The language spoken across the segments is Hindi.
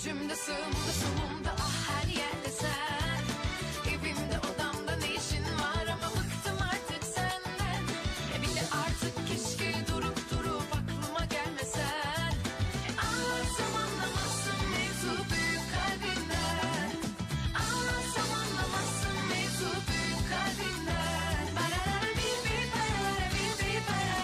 Gücümde sığımda solumda ah her yerde sen. Evimde odamda ne işin var ama bıktım artık senden. Bir de artık keşke durup aklıma gelmesen. Anlatsam anlamazsın mevzu büyük kalbinden. Anlatsam anlamazsın mevzu büyük kalbinden. Barara bir barara bir barara.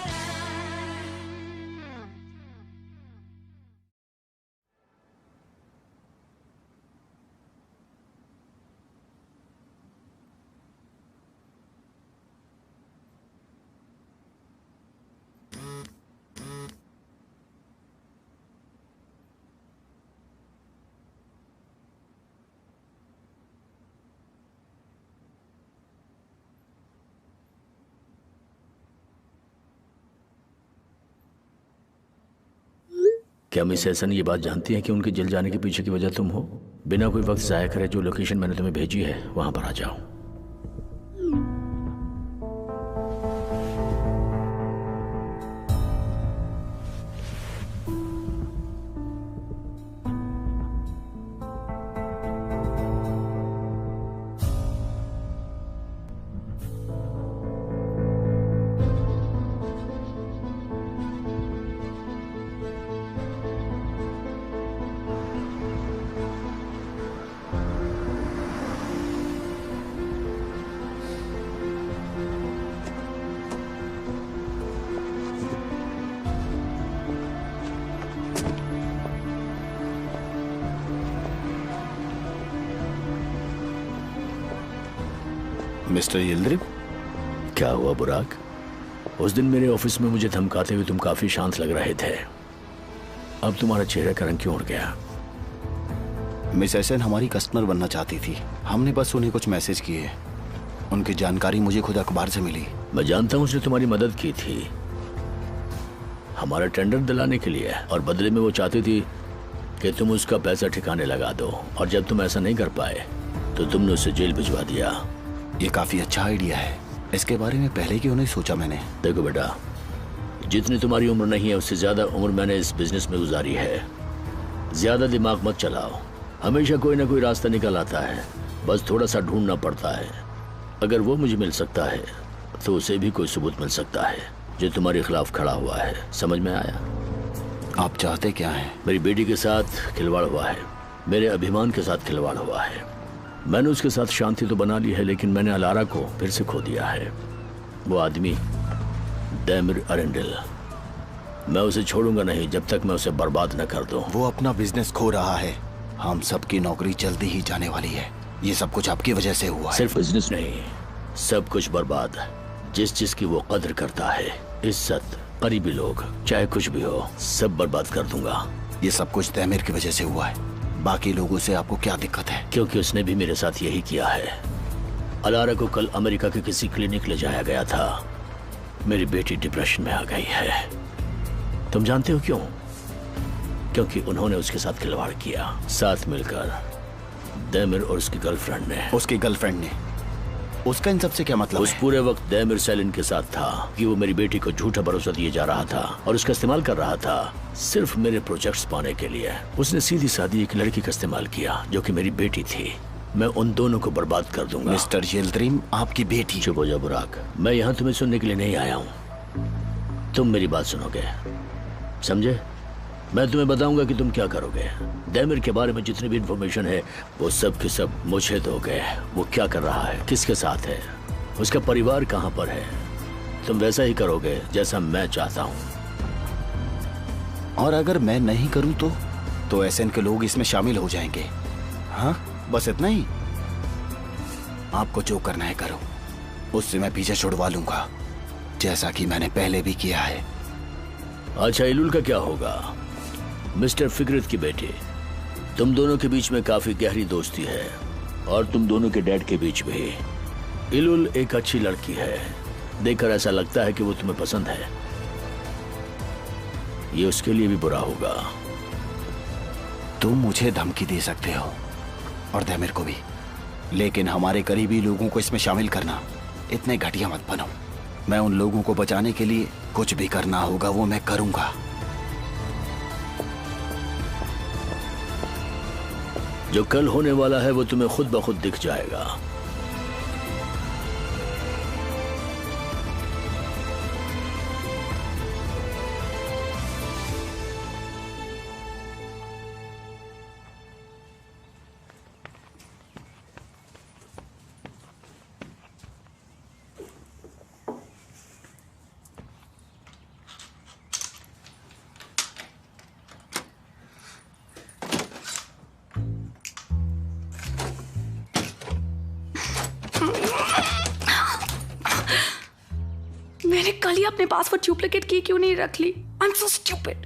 क्या मिस एहसन ये बात जानती है कि उनके जल जाने के पीछे की वजह तुम हो? बिना कोई वक्त जाया करे जो लोकेशन मैंने तुम्हें भेजी है वहां पर आ जाओ। मिस्टर यिल्दिरिम, क्या हुआ बुराक? उस दिन मेरे ऑफिस में मुझे धमकाते हुए तुम काफी शांत लग रहे थे। अब तुम्हारा चेहरे का रंग क्यों उड़ गया? मिस एहसन हमारी कस्टमर बनना चाहती थी। हमने बस उन्हें कुछ मैसेज किए। उनकी जानकारी मुझे खुद अखबार से मिली। मैं जानता हूँ उसने तुम्हारी मदद की थी हमारा टेंडर दिलाने के लिए, और बदले में वो चाहती थी कि तुम उसका पैसा ठिकाने लगा दो, और जब तुम ऐसा नहीं कर पाए तो तुमने उसे जेल भिजवा दिया। ये काफी अच्छा आइडिया है। इसके बारे में पहले क्यों नहीं सोचा मैंने? देखो बेटा, जितनी तुम्हारी उम्र नहीं है उससे ज्यादा उम्र मैंने इस बिजनेस में गुजारी है। ज्यादा दिमाग मत चलाओ, हमेशा कोई ना कोई रास्ता निकल आता है, बस थोड़ा सा ढूंढना पड़ता है। अगर वो मुझे मिल सकता है तो उसे भी कोई सबूत मिल सकता है जो तुम्हारे खिलाफ खड़ा हुआ है। समझ में आया? आप चाहते क्या हैं? मेरी बेटी के साथ खिलवाड़ हुआ है, मेरे अभिमान के साथ खिलवाड़ हुआ है। मैंने उसके साथ शांति तो बना ली है, लेकिन मैंने अलारा को फिर से खो दिया है। वो आदमी दैमिर अरेंडल, मैं उसे छोड़ूंगा नहीं जब तक मैं उसे बर्बाद न कर दूं। वो अपना बिजनेस खो रहा है। हम सबकी नौकरी जल्दी ही जाने वाली है। ये सब कुछ आपकी वजह से हुआ है। सिर्फ बिजनेस नहीं, सब कुछ बर्बाद। जिस जिसकी वो कदर करता है, इज्जत, करीबी लोग, चाहे कुछ भी हो, सब बर्बाद कर दूंगा। ये सब कुछ दैमिर की वजह से हुआ है। बाकी लोगों से आपको क्या दिक्कत है? क्योंकि उसने भी मेरे साथ यही किया है। अलारा को कल अमेरिका के किसी क्लिनिक ले जाया गया था। मेरी बेटी डिप्रेशन में आ गई है। तुम जानते हो क्यों? क्योंकि उन्होंने उसके साथ खिलवाड़ किया, साथ मिलकर दैमिर और उसकी गर्लफ्रेंड ने। उसकी गर्लफ्रेंड ने? उसका इन सबसे क्या मतलब उस है? पूरे वक्त दैमिर सेलिन के साथ था कि वो मेरी बेटी को झूठा भरोसा दिए जा रहा था और उसका इस्तेमाल कर रहा था सिर्फ मेरे प्रोजेक्ट्स पाने के लिए। उसने सीधी सादी एक लड़की का इस्तेमाल किया जो कि मेरी बेटी थी। मैं उन दोनों को बर्बाद कर दूंगा। मिस्टर यिल्दिरिम, आपकी बेटी? चुप हो जा बुराक, मैं यहाँ तुम्हें सुनने के लिए नहीं आया हूँ। तुम मेरी बात सुनोगे, समझे? मैं तुम्हें बताऊंगा कि तुम क्या करोगे। दैमिर के बारे में जितनी भी इंफॉर्मेशन है वो सब के सब मुझे दोगे। वो क्या कर रहा है, किसके साथ है, उसका परिवार कहाँ पर है। तुम वैसा ही करोगे जैसा मैं चाहता हूँ। और अगर मैं नहीं करूँ तो एसएन के लोग इसमें शामिल हो जाएंगे। हाँ, बस इतना ही? आपको जो करना है करो, उससे मैं पीछे छुड़वा लूंगा, जैसा कि मैंने पहले भी किया है। अच्छा, इलुल का क्या होगा? मिस्टर फिक्रित की बेटी, तुम दोनों के बीच में काफी गहरी दोस्ती है और तुम दोनों के डैड के बीच भी। इलुल एक अच्छी लड़की है, देखकर ऐसा लगता है कि वो तुम्हें पसंद है। ये उसके लिए भी बुरा होगा। तुम मुझे धमकी दे सकते हो और दैमिर को भी, लेकिन हमारे करीबी लोगों को इसमें शामिल करना, इतने घटिया मत बनो। मैं उन लोगों को बचाने के लिए कुछ भी करना होगा वो मैं करूंगा। जो कल होने वाला है वो तुम्हें खुद ब खुद दिख जाएगा। मैंने कल ही अपने पासवर्ड डुप्लीकेट की क्यों नहीं रख ली? आई एम सो स्टूपिड।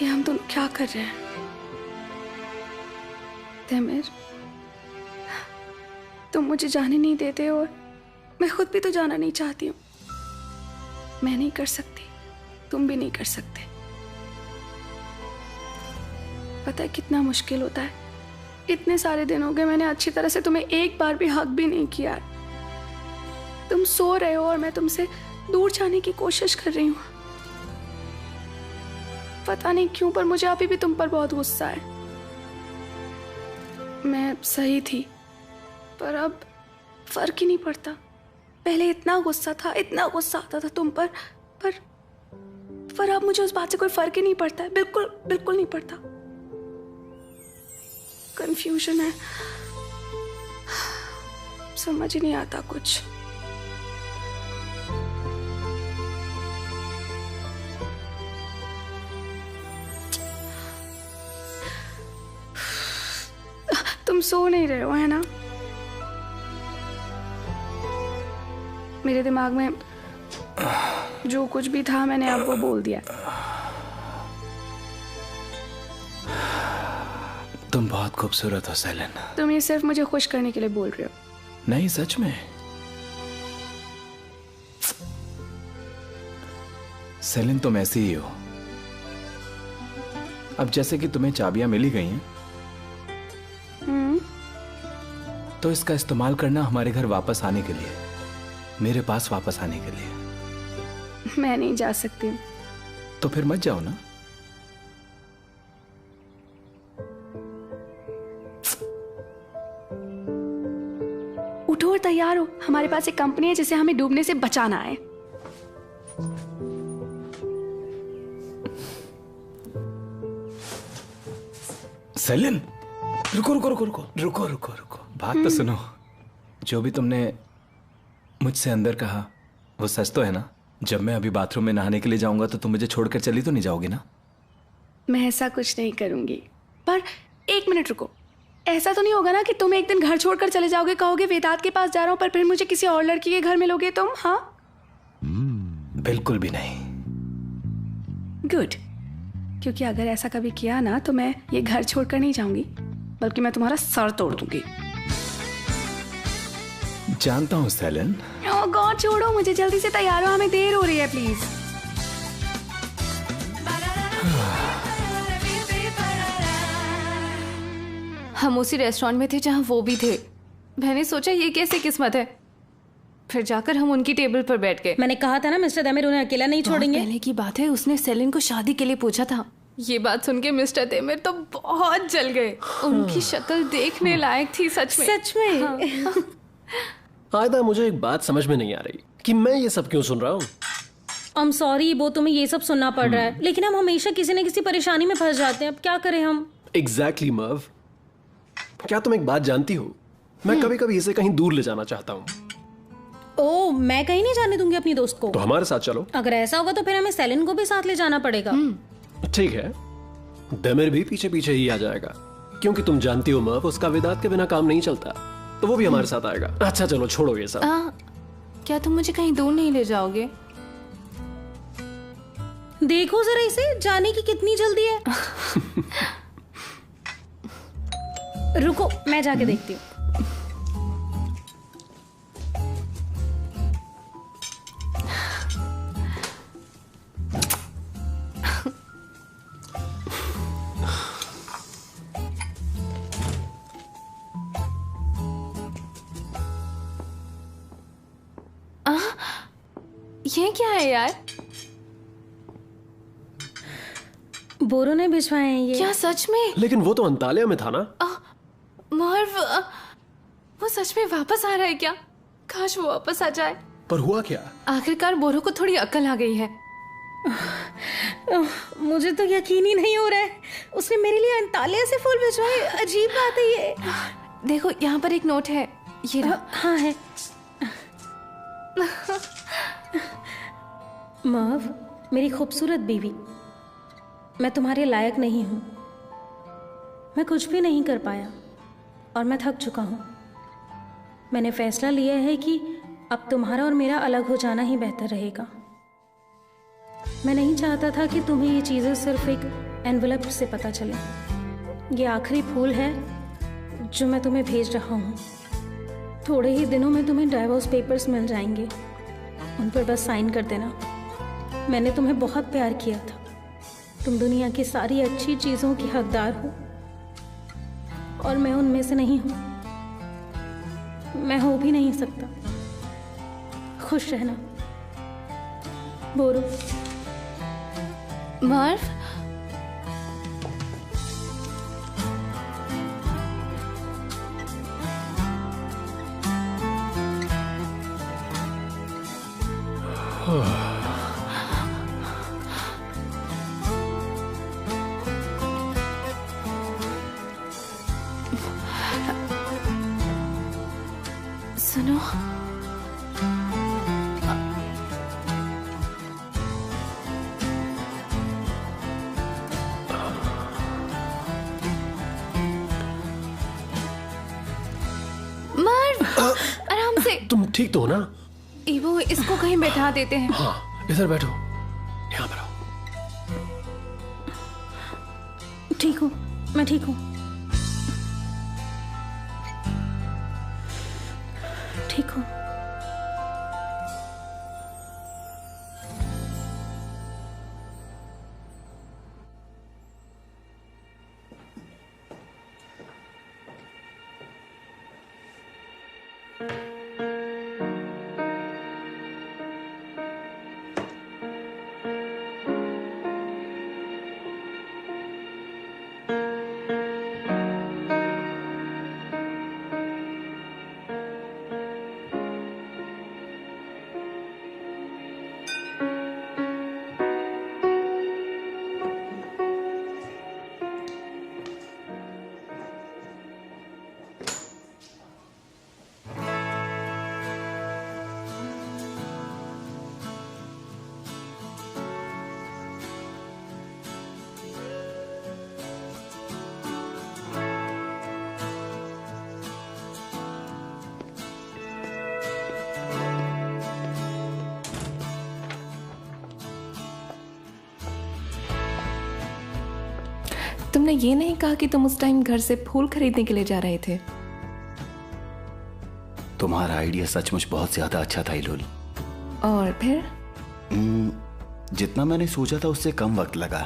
ये हम दोनों क्या कर रहे हैं? तैमिर, तुम मुझे जाने नहीं देते और मैं खुद भी तो जाना नहीं चाहती हूँ। मैं नहीं कर सकती, तुम भी नहीं कर सकते। पता है कितना मुश्किल होता है। इतने सारे दिन हो गए मैंने अच्छी तरह से तुम्हें एक बार भी हक भी नहीं किया। तुम सो रहे हो और मैं तुमसे दूर जाने की कोशिश कर रही हूँ। पता नहीं क्यों पर मुझे अभी भी तुम पर बहुत गुस्सा है। मैं सही थी पर अब फर्क ही नहीं पड़ता। पहले इतना गुस्सा था, इतना गुस्सा आता था तुम पर अब मुझे उस बात से कोई फर्क ही नहीं पड़ता है। बिल्कुल बिल्कुल नहीं पड़ता। कंफ्यूजन है, समझ ही नहीं आता कुछ। तुम सो नहीं रहे हो है ना? मेरे दिमाग में जो कुछ भी था मैंने अब वो बोल दिया। तुम बहुत खूबसूरत हो सेलिन। तुम ये सिर्फ मुझे खुश करने के लिए बोल रहे हो। नहीं, सच में। सेलिन तुम ऐसी ही हो। अब जैसे कि तुम्हें चाबियां मिली गई हैं, तो इसका इस्तेमाल करना हमारे घर वापस आने के लिए, मेरे पास वापस आने के लिए। मैं नहीं जा सकती हूँ। तो फिर मत जाओ ना। उठो और तैयार हो। हमारे पास एक कंपनी है जिसे हमें डूबने से बचाना है। सेलिन, रुको रुको रुको रुको रुको रुको रुको, बात तो सुनो। जो भी तुमने मुझसे अंदर कहा वो सच तो है ना? जब मैं अभी बाथरूम में नहाने के लिए जाऊंगा तो तुम मुझे छोड़कर चली तो नहीं जाओगी ना? मैं ऐसा कुछ नहीं करूंगी। पर एक मिनट रुको। ऐसा तो नहीं होगा ना कि तुम एक दिन घर छोड़कर चले जाओगे, कहोगे वेदांत के पास जा रहा हूं, पर फिर मुझे किसी और लड़की के घर मिलोगे तुम? हाँ, बिल्कुल भी नहीं। गुड। क्योंकि अगर ऐसा कभी किया ना तो मैं ये घर छोड़कर नहीं जाऊंगी, बल्कि मैं तुम्हारा सर तोड़ दूंगी। जानता हूं सेलिन। ओह गॉड, छोड़ो मुझे, जल्दी से तैयार हो, हमें देर हो रही है प्लीज। हम उसी रेस्टोरेंट में थे जहां वो भी थे। मैंने सोचा ये कैसे किस्मत है, फिर जाकर हम उनकी टेबल पर बैठ गए। मैंने कहा था ना मिस्टर तैमिर उन्हें अकेला नहीं छोड़ेंगे। पहले की बात है, उसने सेलिन को शादी के लिए पूछा था। ये बात सुन के मिस्टर तेमिर तो बहुत जल गए। उनकी शक्ल देखने लायक थी सच में। सच में। हाँ। आयदा, मुझे एक बात समझ में नहीं आ रही कि मैं ये सब क्यों सुन रहा हूँ। आई एम सॉरी, वो तुम्हें ये सब सुनना पड़ रहा है, लेकिन हम हमेशा किसी न किसी परेशानी में फंस जाते हैं। अब क्या करें हम? एग्जैक्टली मर्व, क्या तुम एक बात जानती हो, मैं कभी कभी इसे कहीं दूर ले जाना चाहता हूँ। ओ, मैं कहीं नहीं जाने दूंगी अपनी दोस्त को। तो हमारे साथ चलो। अगर ऐसा होगा तो फिर हमें सेलिन को भी साथ ले जाना पड़ेगा। ठीक है, देमिर भी पीछे पीछे ही आ जाएगा, क्योंकि तुम जानती हो मर्व, उसका विदात के बिना काम नहीं चलता, तो वो भी हमारे साथ आएगा। अच्छा चलो, छोड़ो ये सब। क्या तुम मुझे कहीं दूर नहीं ले जाओगे? देखो जरा इसे, जाने की कितनी जल्दी है। रुको, मैं जाके देखती हूँ। ये क्या है यार? बोरो ने भिजवाए हैं ये। क्या सच में? लेकिन वो तो अंतालिया में था ना। मर्व, वो सच में वापस आ रहा है क्या? काश वो वापस आ जाए। पर हुआ क्या? आखिरकार बोरो को थोड़ी अक्ल आ गई है। मुझे तो यकीन ही नहीं हो रहा है, उसने मेरे लिए अंतालिया से फूल भिजवाए। अजीब बात है ये। देखो, यहाँ पर एक नोट है, ये रहा। हाँ है। मर्व, मेरी खूबसूरत बीवी, मैं तुम्हारे लायक नहीं हूं। मैं कुछ भी नहीं कर पाया और मैं थक चुका हूं। मैंने फैसला लिया है कि अब तुम्हारा और मेरा अलग हो जाना ही बेहतर रहेगा। मैं नहीं चाहता था कि तुम्हें ये चीज़ें सिर्फ एक एनवलप से पता चले। ये आखिरी फूल है जो मैं तुम्हें भेज रहा हूँ। थोड़े ही दिनों में तुम्हें डाइवोर्स पेपर्स मिल जाएंगे, उन पर बस साइन कर देना। मैंने तुम्हें बहुत प्यार किया था, तुम दुनिया की सारी अच्छी चीज़ों की हकदार हो और मैं उनमें से नहीं हूँ। मैं हो भी नहीं सकता। खुश रहना बोरो। मर्व, सुनो, मर्व, आराम से। तुम ठीक तो हो ना? इवो, इसको कहीं बैठा देते हैं। हाँ, इधर बैठो, यहाँ पर आओ। ठीक हूँ, मैं ठीक हूँ, ठीक हूँ। तुमने ये नहीं कहा कि तुम उस टाइम घर से फूल खरीदने के लिए जा रहे थे? तुम्हारा आइडिया सचमुच बहुत ज्यादा अच्छा था इलुल। और फिर? जितना मैंने सोचा था उससे कम वक्त लगा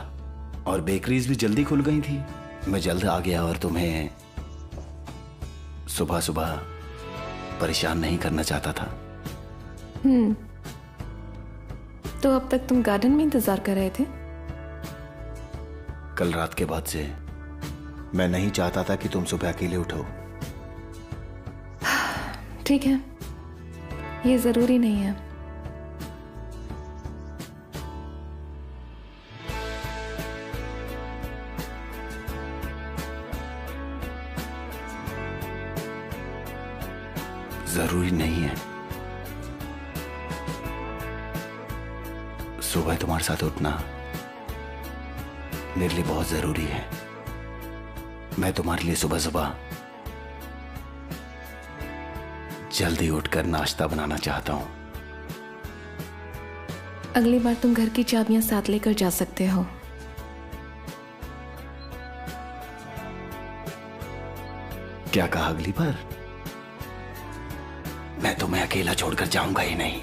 और बेकरीज भी जल्दी खुल गई थी। मैं जल्द आ गया और तुम्हें सुबह सुबह परेशान नहीं करना चाहता था। तो अब तक तुम गार्डन में इंतजार कर रहे थे? कल रात के बाद से मैं नहीं चाहता था कि तुम सुबह अकेले उठो। ठीक है, ये जरूरी नहीं है। जरूरी नहीं है। सुबह तुम्हारे साथ उठना मेरे लिए बहुत जरूरी है। मैं तुम्हारे लिए सुबह सुबह जल्दी उठकर नाश्ता बनाना चाहता हूं। अगली बार तुम घर की चाबियां साथ लेकर जा सकते हो। क्या कहा अगली बार? मैं तुम्हें अकेला छोड़कर जाऊंगा ही नहीं।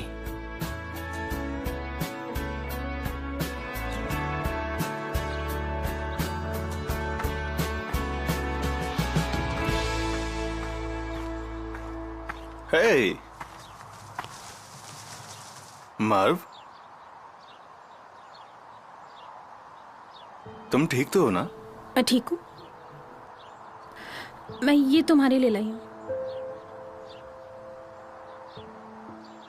हे मार्व, तुम ठीक तो हो ना? मैं ठीक हूँ। मैं ये तुम्हारे लिए लाई हूँ।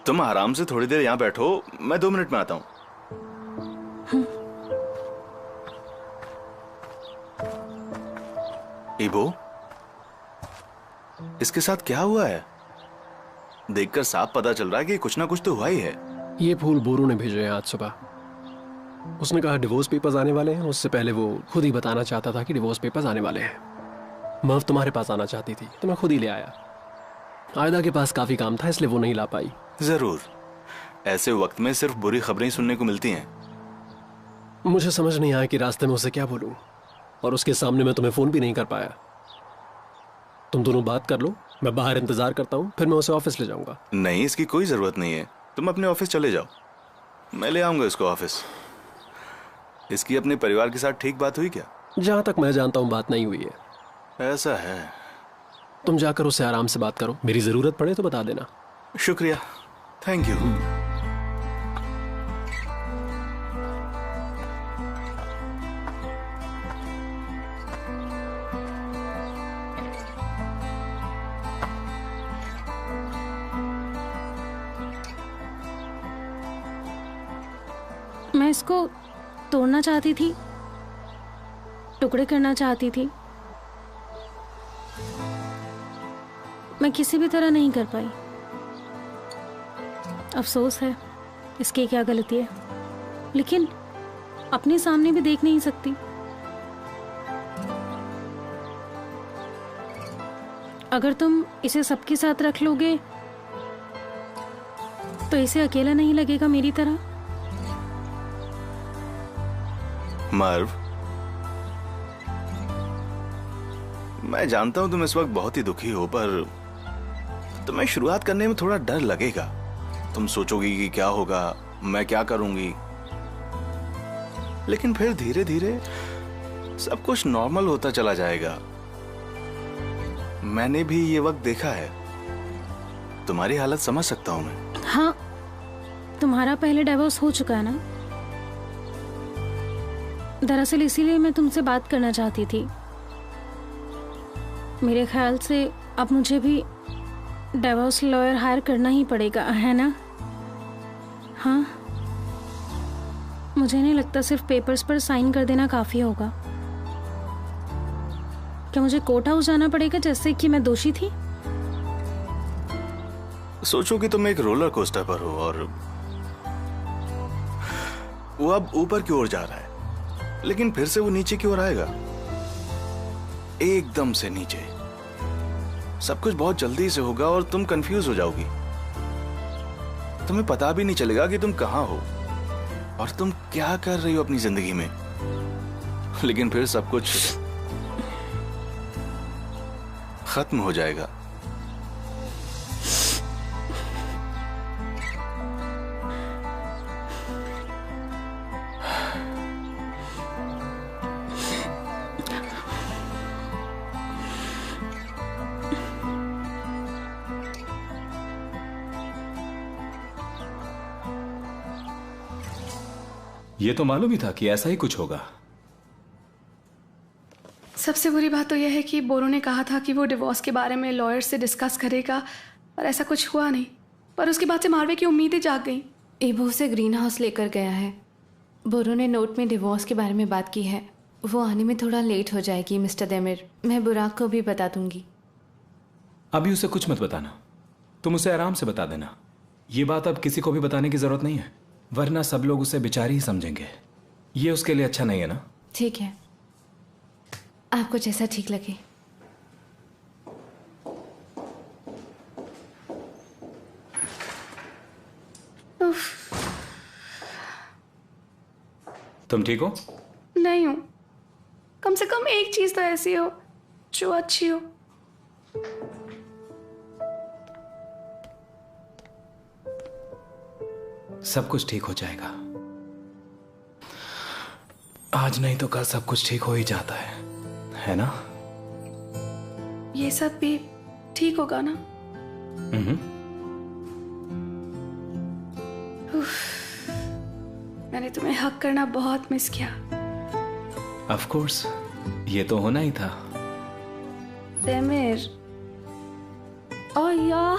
तुम आराम से थोड़ी देर यहां बैठो, मैं 2 मिनट में आता हूं। इबो, इसके साथ क्या हुआ है? देखकर साफ पता चल रहा है कि कुछ ना कुछ तो हुआ ही है। ये फूल बोरू ने भेजे हैं आज सुबह। उसने कहा डिवोर्स पेपर्स आने वाले हैं। उससे पहले वो खुद ही बताना चाहता था कि डिवोर्स पेपर्स आने वाले हैं। मर्व तुम्हारे पास आना चाहती थी तो मैं खुद ही ले आया। आयदा के पास काफी काम था इसलिए वो नहीं ला पाई। जरूर, ऐसे वक्त में सिर्फ बुरी खबरें ही सुनने को मिलती हैं। मुझे समझ नहीं आया कि रास्ते में उसे क्या बोलूं, और उसके सामने मैं तुम्हें फोन भी नहीं कर पाया। तुम दोनों बात कर लो, मैं बाहर इंतजार करता हूँ, फिर मैं उसे ऑफिस ले जाऊंगा। नहीं, इसकी कोई जरूरत नहीं है। तुम अपने ऑफिस चले जाओ, मैं ले आऊंगा इसको ऑफिस। इसकी अपने परिवार के साथ ठीक बात हुई क्या? जहां तक मैं जानता हूँ बात नहीं हुई है। ऐसा है? तुम जाकर उससे आराम से बात करो, मेरी जरूरत पड़े तो बता देना। शुक्रिया, थैंक यू। मैं इसको तोड़ना चाहती थी, टुकड़े करना चाहती थी। मैं किसी भी तरह नहीं कर पाई। अफसोस है, इसकी क्या गलती है, लेकिन अपने सामने भी देख नहीं सकती। अगर तुम इसे सबके साथ रख लोगे तो इसे अकेला नहीं लगेगा मेरी तरह। मार्व, मैं जानता हूं तुम इस वक्त बहुत ही दुखी हो, पर तुम्हें शुरुआत करने में थोड़ा डर लगेगा। तुम सोचोगी कि क्या होगा, मैं क्या करूंगी, लेकिन फिर धीरे धीरे सब कुछ नॉर्मल होता चला जाएगा। मैंने भी ये वक्त देखा है, तुम्हारी हालत समझ सकता हूं मैं। हाँ, तुम्हारा पहले डिवोर्स हो चुका है ना? दरअसल इसीलिए मैं तुमसे बात करना चाहती थी। मेरे ख्याल से अब मुझे भी डिवोर्स लॉयर हायर करना ही पड़ेगा, है ना? हाँ, मुझे नहीं लगता सिर्फ पेपर्स पर साइन कर देना काफी होगा। क्या मुझे कोर्ट हाउस जाना पड़ेगा जैसे कि मैं दोषी थी? सोचो कि तुम एक रोलर कोस्टर पर हो और वो अब ऊपर की ओर जा रहा है, लेकिन फिर से वो नीचे की ओर आएगा, एकदम से नीचे। सब कुछ बहुत जल्दी से होगा और तुम कंफ्यूज हो जाओगी। तुम्हें पता भी नहीं चलेगा कि तुम कहां हो और तुम क्या कर रही हो अपनी जिंदगी में। लेकिन फिर सब कुछ खत्म हो जाएगा। ये तो मालूम ही था कि ऐसा ही कुछ होगा। सबसे बुरी बात तो यह है कि बोरो ने कहा था कि वो डिवोर्स के बारे में लॉयर से डिस्कस करेगा, पर ऐसा कुछ हुआ नहीं। पर उसके बाद से मारवे की उम्मीदें जाग गई। एबो उसे ग्रीन हाउस लेकर गया है। बोरो ने नोट में डिवोर्स के बारे में बात की है। वो आने में थोड़ा लेट हो जाएगी मिस्टर देमिर। मैं बुराक को भी बता दूंगी। अभी उसे कुछ मत बताना, तुम उसे आराम से बता देना। ये बात अब किसी को भी बताने की जरूरत नहीं है, वरना सब लोग उसे बेचारी ही समझेंगे। ये उसके लिए अच्छा नहीं है ना। ठीक है, आपको जैसा ठीक लगे। तुम ठीक हो? नहीं हूँ। कम से कम एक चीज तो ऐसी हो जो अच्छी हो। सब कुछ ठीक हो जाएगा। आज नहीं तो कल सब कुछ ठीक हो ही जाता है ना? ये सब भी ठीक होगा ना? मैंने तुम्हें हक करना बहुत मिस किया। ऑफ कोर्स, ये तो होना ही था। देमिर। ओह यार,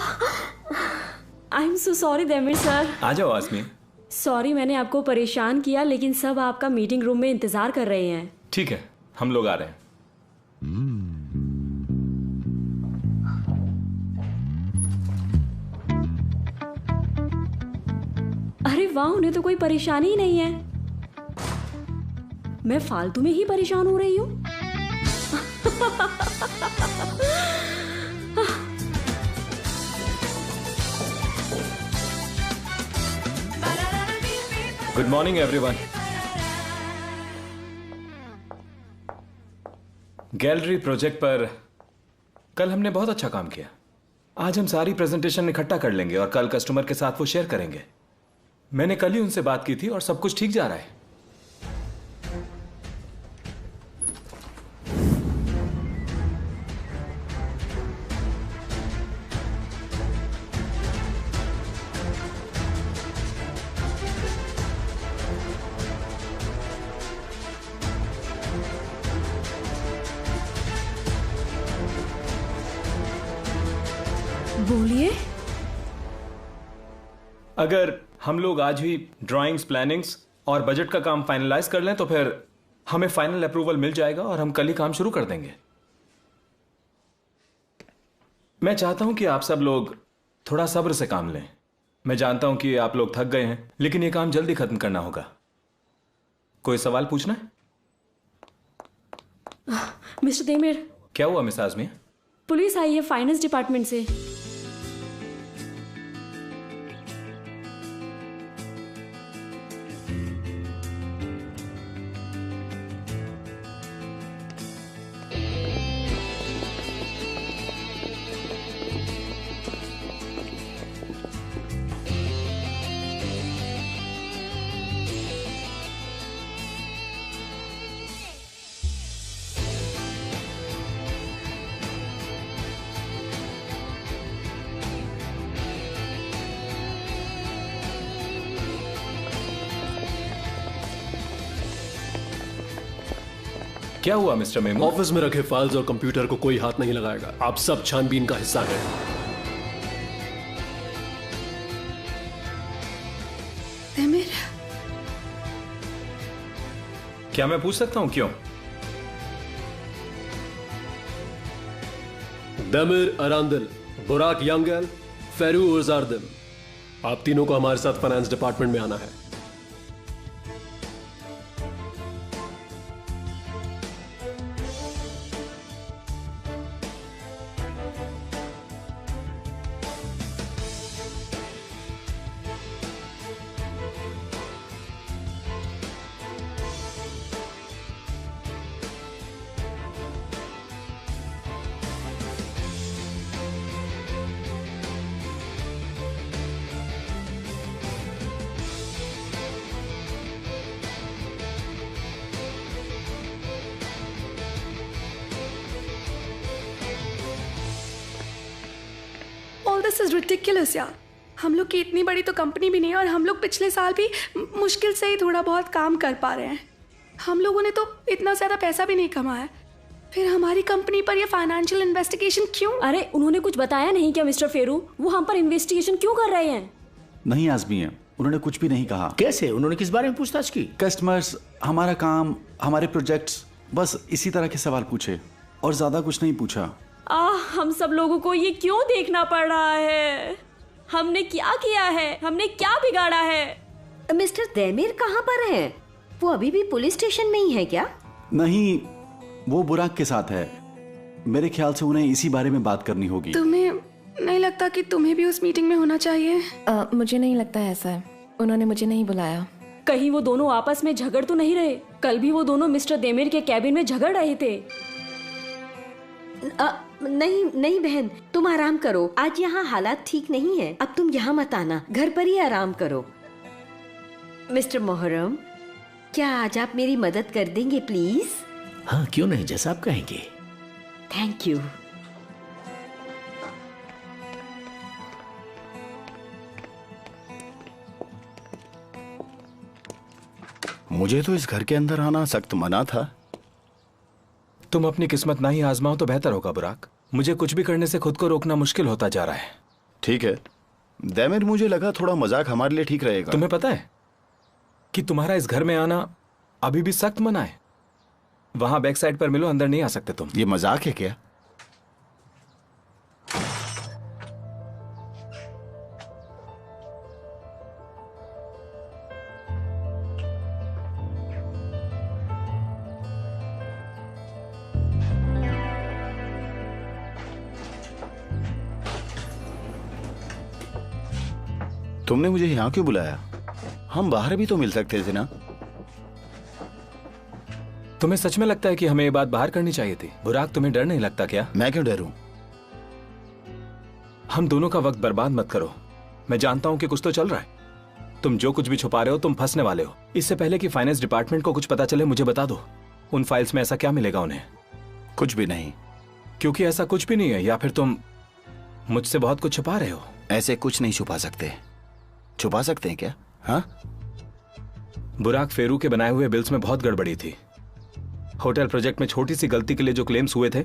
I am so sorry Demir sir. आ जाओ आसमी। सॉरी मैंने आपको परेशान किया, लेकिन सब आपका मीटिंग रूम में इंतजार कर रहे हैं। ठीक है, हम लोग आ रहे हैं। अरे वाह, उन्हें तो कोई परेशानी ही नहीं है। मैं फालतू में ही परेशान हो रही हूँ। Good morning everyone. Gallery project पर कल हमने बहुत अच्छा काम किया। आज हम सारी प्रेजेंटेशन इकट्ठा कर लेंगे और कल कस्टमर के साथ वो शेयर करेंगे। मैंने कल ही उनसे बात की थी और सब कुछ ठीक जा रहा है। बोलिए। अगर हम लोग आज ही ड्राइंग्स, प्लानिंग्स और बजट का काम फाइनलाइज कर लें तो फिर हमें फाइनल अप्रूवल मिल जाएगा और हम कल ही काम शुरू कर देंगे। मैं चाहता हूं कि आप सब लोग थोड़ा सब्र से काम लें। मैं जानता हूं कि आप लोग थक गए हैं, लेकिन यह काम जल्दी खत्म करना होगा। कोई सवाल पूछना है? मिस्टर देमिर। क्या हुआ मिस आजमी? पुलिस आई है फाइनेंस डिपार्टमेंट से। क्या हुआ मिस्टर मेमो? ऑफिस में रखे फाइल्स और कंप्यूटर को कोई हाथ नहीं लगाएगा। आप सब छानबीन का हिस्सा हैं। देमिर। क्या मैं पूछ सकता हूं क्यों? देमिर अरांदिल, बुराक यंगल, फेरू उजारदिम, आप तीनों को हमारे साथ फाइनेंस डिपार्टमेंट में आना है। All this is ridiculous यार। हम लोग की इतनी बड़ी तो कंपनी भी नहीं है और हम लोग पिछले साल भी मुश्किल से ही थोड़ा बहुत काम कर पा रहे हैं। हम लोगों ने तो इतना ज़्यादा पैसा भी नहीं कमाया, फिर हमारी कंपनी पर ये फाइनेंशियल इन्वेस्टिगेशन क्यों? अरे उन्होंने कुछ बताया नहीं क्या मिस्टर फेरू? वो हम पर इन्वेस्टिगेशन क्यों कर रहे हैं? नहीं आजमी, उन्होंने कुछ भी नहीं कहा। कैसे? उन्होंने किस बारे में पूछताछ की? कस्टमर्स, हमारा काम, हमारे प्रोजेक्ट्स, बस इसी तरह के सवाल पूछे और ज्यादा कुछ नहीं पूछा। हम सब लोगों को ये क्यों देखना पड़ रहा है? हमने क्या किया है? हमने क्या बिगाड़ा है? मिस्टर देमिर कहाँ पर है? वो अभी भी पुलिस स्टेशन में ही है क्या? नहीं, वो बुराक के साथ है। मेरे ख्याल से उन्हें इसी बारे में बात करनी होगी। तुम्हें नहीं लगता कि तुम्हें भी उस मीटिंग में होना चाहिए? मुझे नहीं लगता ऐसा है। उन्होंने मुझे नहीं बुलाया। कहीं वो दोनों आपस में झगड़ तो नहीं रहे? कल भी वो दोनों मिस्टर देमिर के कैबिन में झगड़ रहे थे। नहीं नहीं बहन, तुम आराम करो। आज यहाँ हालात ठीक नहीं है। अब तुम यहाँ मत आना, घर पर ही आराम करो। मिस्टर मोहर्रम, क्या आज आप मेरी मदद कर देंगे प्लीज? हाँ, क्यों नहीं, जैसा आप कहेंगे। Thank you. मुझे तो इस घर के अंदर आना सख्त मना था। तुम अपनी किस्मत ना ही आजमाओ तो बेहतर होगा बुराक। मुझे कुछ भी करने से खुद को रोकना मुश्किल होता जा रहा है। ठीक है दैमिर, मुझे लगा थोड़ा मजाक हमारे लिए ठीक रहेगा। तुम्हें पता है कि तुम्हारा इस घर में आना अभी भी सख्त मना है। वहां बैक साइड पर मिलो, अंदर नहीं आ सकते तुम। ये मजाक है क्या? तुमने मुझे यहां क्यों बुलाया? हम बाहर भी तो मिल सकते थे ना। तुम्हें सच में लगता है कि हमें ये बात बाहर करनी चाहिए थी? बुराक, तुम्हें डर नहीं लगता क्या? मैं क्यों डरूं? हम दोनों का वक्त बर्बाद मत करो। मैं जानता हूं कि कुछ तो चल रहा है। तुम जो कुछ भी छुपा रहे हो, तुम फंसने वाले हो। इससे पहले कि फाइनेंस डिपार्टमेंट को कुछ पता चले, मुझे बता दो उन फाइल्स में ऐसा क्या मिलेगा उन्हें? कुछ भी नहीं। क्योंकि ऐसा कुछ भी नहीं है, या फिर तुम मुझसे बहुत कुछ छुपा रहे हो? ऐसे कुछ नहीं छुपा सकते। छुपा सकते हैं क्या? हाँ, बुराक, फेरू के बनाए हुए बिल्स में बहुत गड़बड़ी थी। होटल प्रोजेक्ट में छोटी सी गलती के लिए जो क्लेम्स हुए थे,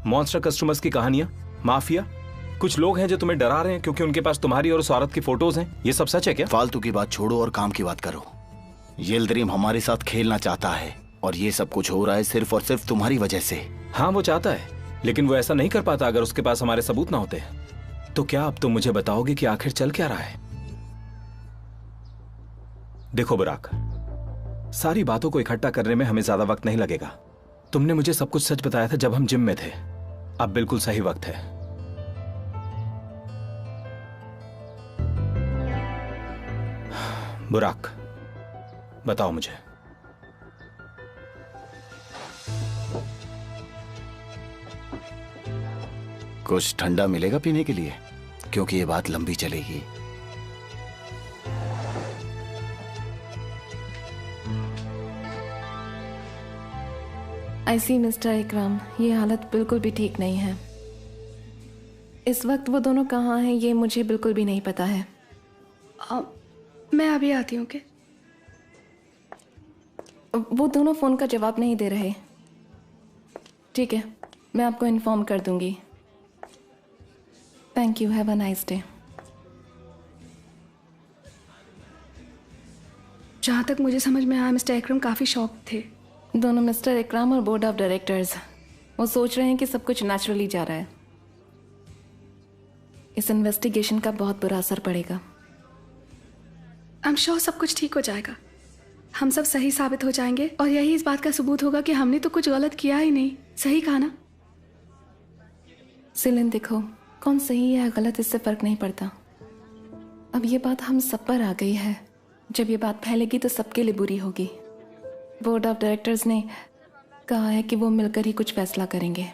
मॉन्स्टर कस्टमर्स की कहानियां, माफिया, कुछ लोग हैं जो तुम्हें डरा रहे हैं क्योंकि उनके पास तुम्हारी और उस औरत की फोटोज हैं। ये सब सच है क्या? फालतू की बात छोड़ो और काम की बात करो। यिल्दरिम हमारे साथ खेलना चाहता है और ये सब कुछ हो रहा है सिर्फ और सिर्फ तुम्हारी वजह से। हाँ, वो चाहता है, लेकिन वो ऐसा नहीं कर पाता अगर उसके पास हमारे सबूत ना होते। तो क्या अब तुम मुझे बताओगे कि आखिर चल क्या रहा है? देखो बुराक, सारी बातों को इकट्ठा करने में हमें ज्यादा वक्त नहीं लगेगा। तुमने मुझे सब कुछ सच बताया था जब हम जिम में थे। अब बिल्कुल सही वक्त है। बुराक, बताओ मुझे। कुछ ठंडा मिलेगा पीने के लिए, क्योंकि ये बात लंबी चलेगी। आई सी मिस्टर इकराम, ये हालत बिल्कुल भी ठीक नहीं है। इस वक्त वो दोनों कहाँ हैं ये मुझे बिल्कुल भी नहीं पता है। मैं अभी आती हूँ। के वो दोनों फ़ोन का जवाब नहीं दे रहे। ठीक है, मैं आपको इन्फॉर्म कर दूंगी। Thank you, have a nice day. जहाँ तक मुझे समझ में आया, मिस्टर इकराम काफ़ी शॉक थे। दोनों मिस्टर इकराम और बोर्ड ऑफ डायरेक्टर्स, वो सोच रहे हैं कि सब कुछ नेचुरली जा रहा है। इस इन्वेस्टिगेशन का बहुत बुरा असर पड़ेगा। आई एम श्योर सब कुछ ठीक हो जाएगा। हम सब सही साबित हो जाएंगे और यही इस बात का सबूत होगा कि हमने तो कुछ गलत किया ही नहीं। सही कहा ना? सिलिन, देखो, कौन सही है या गलत इससे फर्क नहीं पड़ता। अब ये बात हम सब पर आ गई है। जब ये बात फैलेगी तो सबके लिए बुरी होगी। बोर्ड ऑफ डायरेक्टर्स ने कहा है कि वो मिलकर ही कुछ फैसला करेंगे।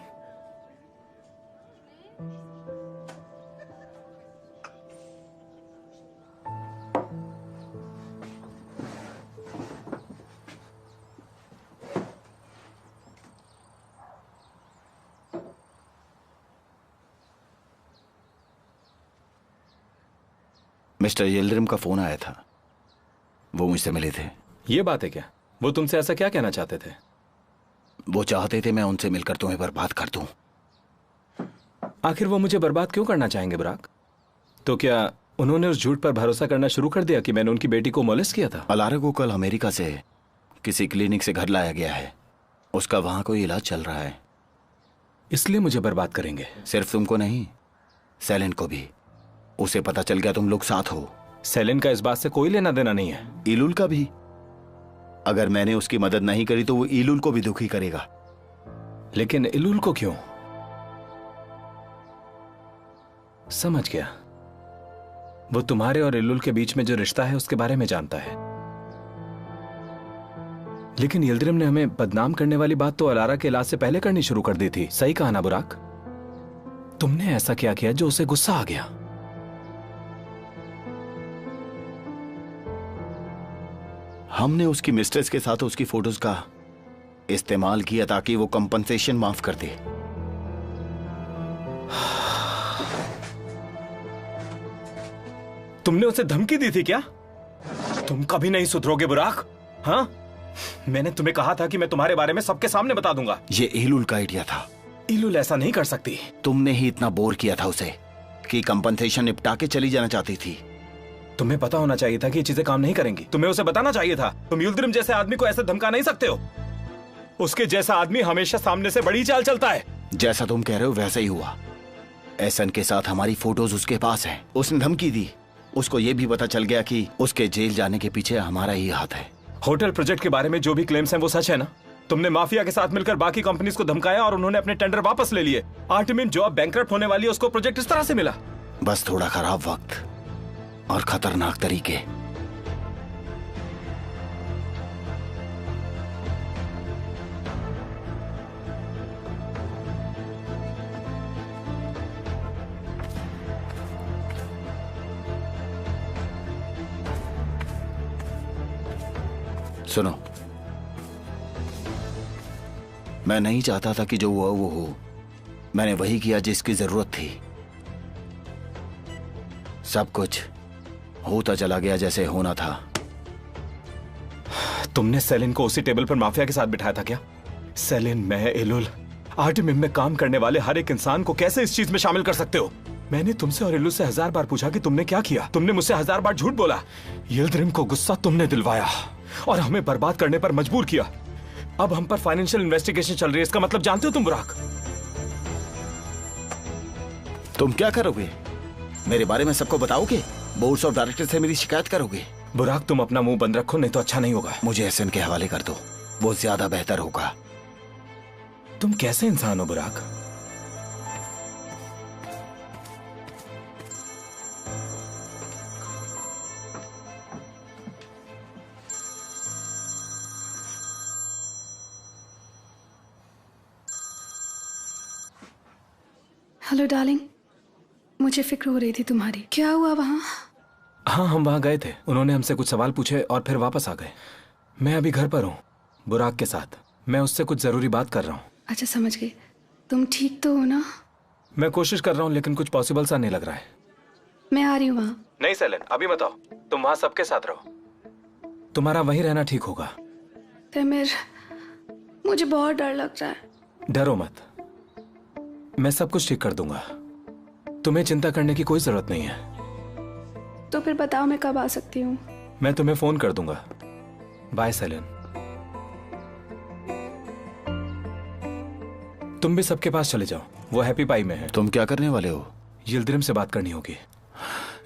मिस्टर यिल्दरिम का फोन आया था, वो मुझसे मिले थे। ये बात है क्या? वो तुमसे ऐसा क्या कहना चाहते थे? वो चाहते थे मैं उनसे मिलकर तुम्हें बर्बाद कर दूं। आखिर वो मुझे बर्बाद क्यों करना चाहेंगे बुराक? तो क्या उन्होंने उस झूठ पर भरोसा करना शुरू कर दिया कि मैंने उनकी बेटी को मोलेस्ट किया था? अलारा को कल अमेरिका से किसी क्लिनिक से घर लाया गया है। उसका वहां कोई इलाज चल रहा है। इसलिए मुझे बर्बाद करेंगे? सिर्फ तुमको नहीं, सेलिन को भी। उसे पता चल गया तुम लोग साथ हो। सेलिन का इस बात से कोई लेना देना नहीं है। इलुल का भी। अगर मैंने उसकी मदद नहीं करी तो वो इलुल को भी दुखी करेगा। लेकिन इलुल को क्यों? समझ गया। वो तुम्हारे और इलुल के बीच में जो रिश्ता है उसके बारे में जानता है। लेकिन यिल्दिरिम ने हमें बदनाम करने वाली बात तो अलारा के इलाज से पहले करनी शुरू कर दी थी। सही कहा ना बुराक? तुमने ऐसा क्या किया जो उसे गुस्सा आ गया? हमने उसकी मिस्ट्रेस के साथ उसकी फोटोज का इस्तेमाल किया ताकि वो कंपनसेशन माफ कर दे। तुमने उसे धमकी दी थी क्या? तुम कभी नहीं सुधरोगे बुराक। हाँ, मैंने तुम्हें कहा था कि मैं तुम्हारे बारे में सबके सामने बता दूंगा। ये इलुल का आइडिया था। इलुल ऐसा नहीं कर सकती। तुमने ही इतना बोर किया था उसे कि कंपनसेशन निपटा के चली जाना चाहती थी। तुम्हें पता होना चाहिए था कि ये चीजें काम नहीं करेंगी। तुम्हें उसे बताना चाहिए था। तुम यिल्दिरिम जैसे आदमी को ऐसे धमका नहीं सकते हो। उसके जैसा आदमी हमेशा सामने से बड़ी चाल चलता है। जैसा तुम कह रहे हो वैसा ही हुआ। एहसन के साथ हमारी फोटोज उसके पास हैं। उसने धमकी दी। उसको ये भी पता चल गया कि उसके जेल जाने के पीछे हमारा ही हाथ है। होटल प्रोजेक्ट के बारे में जो भी क्लेम्स हैं वो सच है ना? तुमने माफिया के साथ मिलकर बाकी कंपनीज को धमकाया और उन्होंने अपने टेंडर वापस ले लिए। आर्टिमिन जो अब बैंकरप्ट होने वाली है उसको प्रोजेक्ट इस तरह से मिला। बस थोड़ा खराब वक्त और खतरनाक तरीके। सुनो, मैं नहीं चाहता था कि जो हुआ वो हो। मैंने वही किया जिसकी जरूरत थी। सब कुछ होता चला गया जैसे होना था। तुमने सेलिन को उसी टेबल पर माफिया के साथ बिठाया था क्या? सेलिन, मैं, इलुल, आर्टिमिन में काम करने वाले हर एक इंसान को कैसे इस चीज में शामिल कर सकते हो? मैंने तुमसे और इलुल से 1000 बार पूछा कि तुमने क्या किया। तुमने मुझसे 1000 बार झूठ बोला। यिल्दिरिम को गुस्सा तुमने दिलवाया और हमें बर्बाद करने पर मजबूर किया। अब हम पर फाइनेंशियल इन्वेस्टिगेशन चल रही है। इसका मतलब जानते हो तुम बुराक? तुम क्या करोगे? मेरे बारे में सबको बताओगे? बोर्ड ऑफ डायरेक्टर से मेरी शिकायत करोगे? बुराक, तुम अपना मुंह बंद रखो, नहीं तो अच्छा नहीं होगा। मुझे एहसन के हवाले कर दो, वो ज्यादा बेहतर होगा। तुम कैसे इंसान हो बुराक? हेलो डार्लिंग, मुझे फिक्र हो रही थी तुम्हारी। क्या हुआ वहाँ? हाँ, हम वहां गए थे। उन्होंने हमसे कुछ सवाल पूछे और फिर वापस आ गए। मैं अभी घर पर हूँ बुराक के साथ। मैं उससे कुछ जरूरी बात कर रहा हूँ। अच्छा, समझ गई। तुम ठीक तो हो ना? मैं कोशिश कर रहा हूँ लेकिन कुछ पॉसिबल सा नहीं लग रहा है। मैं आ रही हूँ वहाँ। नहीं सेलिन, अभी मत आओ। तुम वहां सबके साथ रहो। तुम्हारा वहीं रहना ठीक होगा। तैमिर, मुझे बहुत डर लग रहा है। डरो मत, मैं सब कुछ ठीक कर दूंगा। तुम्हें चिंता करने की कोई जरूरत नहीं है। तो फिर बताओ मैं कब आ सकती हूँ? मैं तुम्हें फोन कर दूंगा। Bye Celine. तुम भी सबके पास चले जाओ, वो हैप्पी पाई में है। तुम क्या करने वाले हो? यिल्दिरिम से बात करनी होगी।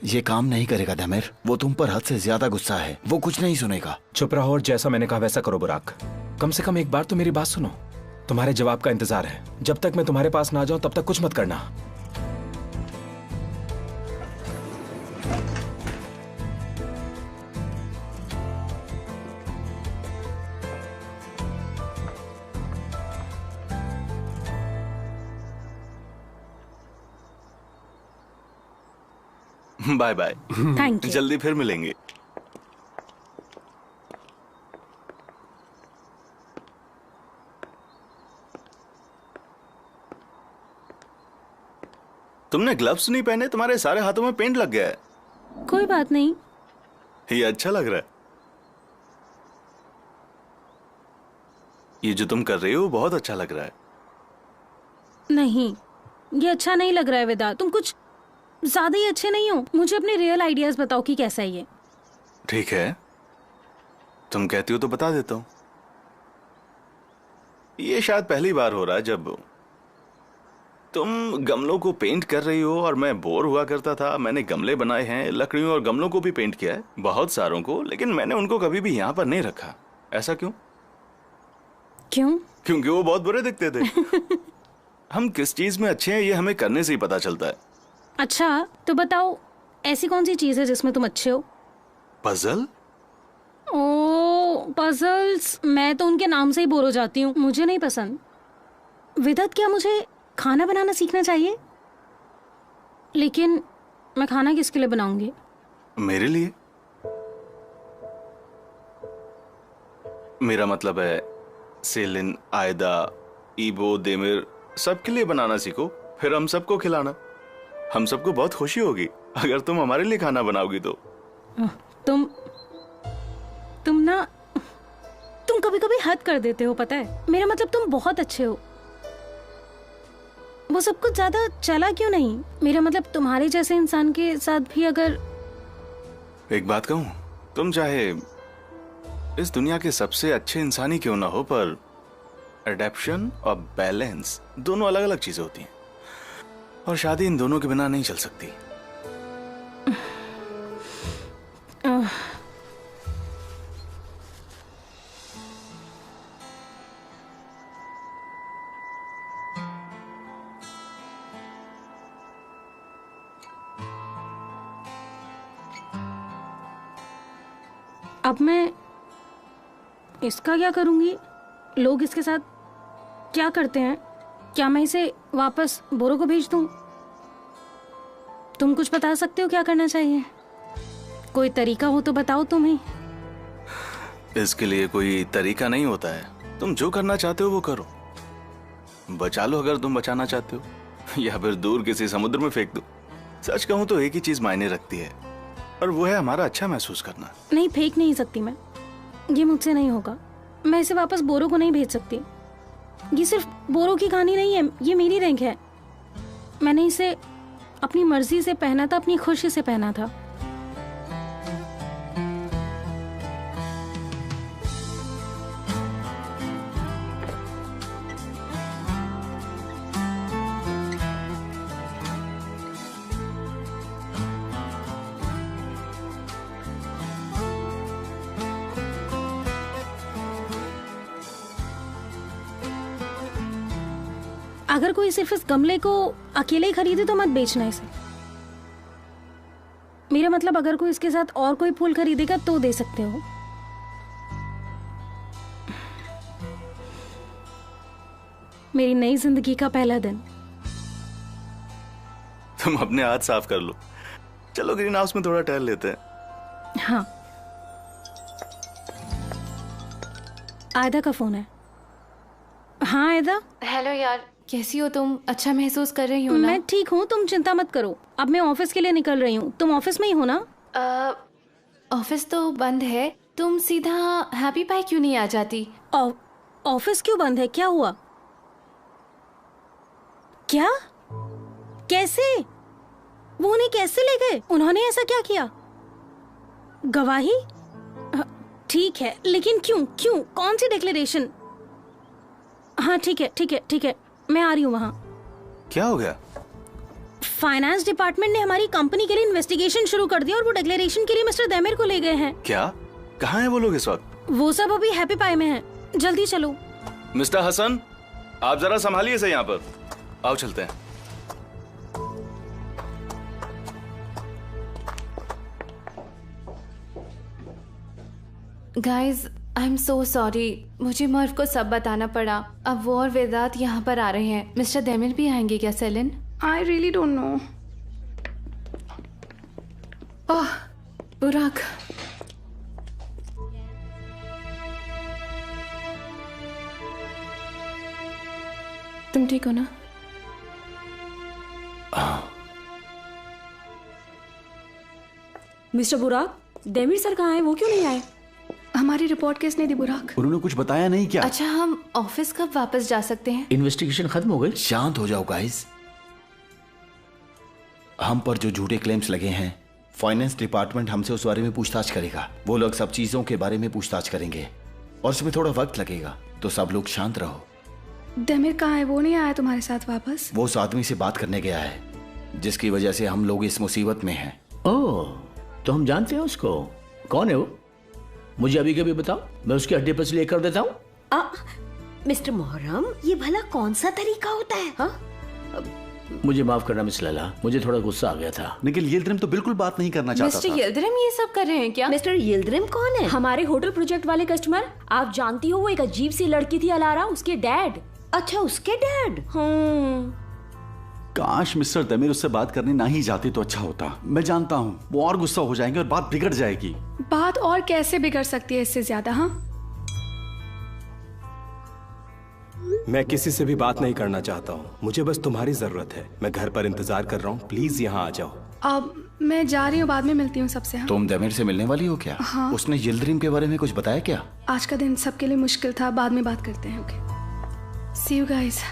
ये काम नहीं करेगा तैमिर। वो तुम पर हद से ज्यादा गुस्सा है। वो कुछ नहीं सुनेगा। चुप रहो और जैसा मैंने कहा वैसा करो बुराक। कम से कम एक बार तो मेरी बात सुनो। तुम्हारे जवाब का इंतजार है। जब तक मैं तुम्हारे पास ना जाऊं तब तक कुछ मत करना। Bye bye. Thank you. जल्दी फिर मिलेंगे। तुमने ग्लव्स नहीं पहने, तुम्हारे सारे हाथों में पेंट लग गया है। कोई बात नहीं। ये अच्छा लग रहा है। ये जो तुम कर रही हो बहुत अच्छा लग रहा है। नहीं, ये अच्छा नहीं लग रहा है वेदा। तुम कुछ ज्यादा ही अच्छे नहीं हो। मुझे अपने रियल आइडियाज बताओ कि कैसा है ये। ठीक है, तुम कहती हो तो बता देता हूं। ये शायद पहली बार हो रहा है जब तुम गमलों को पेंट कर रही हो और मैं बोर हुआ करता था। मैंने गमले बनाए हैं, लकड़ियों और गमलों को भी पेंट किया है, बहुत सारों को, लेकिन मैंने उनको कभी भी यहाँ पर नहीं रखा। ऐसा क्यों? क्यों? क्योंकि वो बहुत बुरे दिखते थे। हम किस चीज में अच्छे हैं ये हमें करने से ही पता चलता है। अच्छा तो बताओ, ऐसी कौन सी चीज है जिसमें तुम अच्छे हो? पजल? ओ पजल्स, मैं तो उनके नाम से ही बोर हो जाती हूँ, मुझे नहीं पसंद। विदत, क्या मुझे खाना बनाना सीखना चाहिए? लेकिन मैं खाना किसके लिए बनाऊंगी? मेरे लिए। मेरा मतलब है सेलिन, आयदा, ईबो, देमिर, सबके लिए बनाना सीखो, फिर हम सबको खिलाना। हम सबको बहुत खुशी होगी अगर तुम हमारे लिए खाना बनाओगी तो। तुम कभी कभी हद कर देते हो, पता है। मेरा मतलब तुम बहुत अच्छे हो, वो सब कुछ ज्यादा चला क्यों नहीं? मेरा मतलब तुम्हारे जैसे इंसान के साथ भी अगर। एक बात कहूं, तुम चाहे इस दुनिया के सबसे अच्छे इंसान ही क्यों ना हो, पर एडेप्शन और बैलेंस दोनों अलग अलग चीजें होती हैं, और शादी इन दोनों के बिना नहीं चल सकती। अब मैं इसका क्या करूंगी? लोग इसके साथ क्या करते हैं? क्या मैं इसे वापस बोरो को भेज दूं? तुम कुछ बता सकते हो क्या करना चाहिए? कोई तरीका हो तो बताओ तुम ही। इसके लिए कोई तरीका नहीं होता है, तुम जो करना चाहते हो वो करो। बचा लो अगर तुम बचाना चाहते हो, या फिर दूर किसी समुद्र में फेंक दो। सच कहूं तो एक ही चीज मायने रखती है, और वो है हमारा अच्छा महसूस करना। नहीं, फेंक नहीं सकती मैं, ये मुझसे नहीं होगा। मैं इसे वापस बोरो को नहीं भेज सकती। ये सिर्फ बोरो की कहानी नहीं है, ये मेरी रैंक है। मैंने इसे अपनी मर्जी से पहना था, अपनी खुशी से पहना था। अगर कोई सिर्फ इस गमले को अकेले ही खरीदे तो मत बेचना इसे। मेरा मतलब अगर कोई इसके साथ और कोई फूल खरीदेगा तो दे सकते हो। मेरी नई जिंदगी का पहला दिन। तुम अपने हाथ साफ कर लो। चलो ग्रीन हाउस में थोड़ा टहल लेते हैं। हाँ, आयदा का फोन है। हाँ आयदा। हेलो यार, कैसी हो तुम? अच्छा महसूस कर रही हो ना? मैं ठीक हूँ, तुम चिंता मत करो। अब मैं ऑफिस के लिए निकल रही हूँ। तुम ऑफिस में ही हो ना? ऑफिस तो बंद है। तुम सीधा हैप्पी पाई क्यों नहीं आ जाती? ऑफिस क्यों बंद है? क्या हुआ? क्या? कैसे? वो उन्हें कैसे ले गए? उन्होंने ऐसा क्या किया? गवाही? ठीक है, लेकिन क्यों? क्यों? कौन सी डिक्लेरेशन? हाँ ठीक है ठीक है ठीक है, मैं आ रही हूँ वहाँ। क्या हो गया? फाइनेंस डिपार्टमेंट ने हमारी कंपनी के लिए इन्वेस्टिगेशन शुरू कर दिया और वो डिक्लेरेशन के लिए मिस्टर देमिर को ले गए हैं। क्या? कहाँ हैं वो लोग इस वक्त? वो सब अभी हैप्पी पाई में हैं। जल्दी चलो। मिस्टर हसन, आप जरा संभालिए इसे यहाँ पर। आओ चलते हैं। Guys, I am so sorry. मुझे मर्व को सब बताना पड़ा। अब वो और वेदांत यहाँ पर आ रहे हैं। मिस्टर देमिर भी आएंगे क्या Selin? I really don't know. Oh Burak, तुम ठीक हो ना? मिस्टर बुराक, देमिर सर कहाँ हैं? वो क्यों नहीं आए? हमारी रिपोर्ट किसने दी बुराक? उन्होंने कुछ बताया नहीं क्या? अच्छा, हम ऑफिस कब वापस जा सकते हैं? इन्वेस्टिगेशन खत्म हो गई। शांत हो जाओ गाइस। हम पर जो झूठे क्लेम्स लगे हैं, फाइनेंस डिपार्टमेंट हमसे उस बारे में पूछताछ करेगा। वो लोग सब चीजों के बारे में पूछताछ करेंगे और उसमें थोड़ा वक्त लगेगा, तो सब लोग शांत रहो। डेमिर कहाँ है? वो नहीं आया तुम्हारे साथ वापस? वो उस आदमी से बात करने गया है जिसकी वजह से हम लोग इस मुसीबत में हैं। ओह, तो हम जानते हैं उसको। कौन है वो? मुझे अभी कभी बताओ, मैं उसकी हड्डी पसली कर देता हूँ। मिस्टर मोहर्रम, ये भला कौन सा तरीका होता है? हाँ? मुझे माफ करना मिस लैला, मुझे थोड़ा गुस्सा आ गया था। निखिल यिल्दिरिम तो बिल्कुल बात नहीं करना चाहता मिस्टर था। यिल्दिरिम ये सब कर रहे हैं क्या? मिस्टर यिल्दिरिम कौन है? हमारे होटल प्रोजेक्ट वाले कस्टमर। आप जानती हो वो एक अजीब सी लड़की थी अलारा, उसके डैड। अच्छा, उसके डैड। काश मिस्टर दमीर उससे बात करने ना ही जाते तो अच्छा होता। मैं जानता हूँ वो और गुस्सा हो जाएंगे और बात बिगड़ जाएगी। बात और कैसे बिगड़ सकती है इससे ज्यादा? हाँ, मैं किसी से भी बात नहीं करना चाहता हूँ, मुझे बस तुम्हारी जरूरत है। मैं घर पर इंतजार कर रहा हूँ, प्लीज यहाँ आ जाओ। अब मैं जा रही हूँ, बाद में मिलती हूँ सबसे। हाँ? तुम दमीर से मिलने वाली हो क्या? हाँ। उसने यिल्दिरिम के बारे में कुछ बताया क्या? आज का दिन सबके लिए मुश्किल था, बाद में बात करते हैं। Okay, see you guys.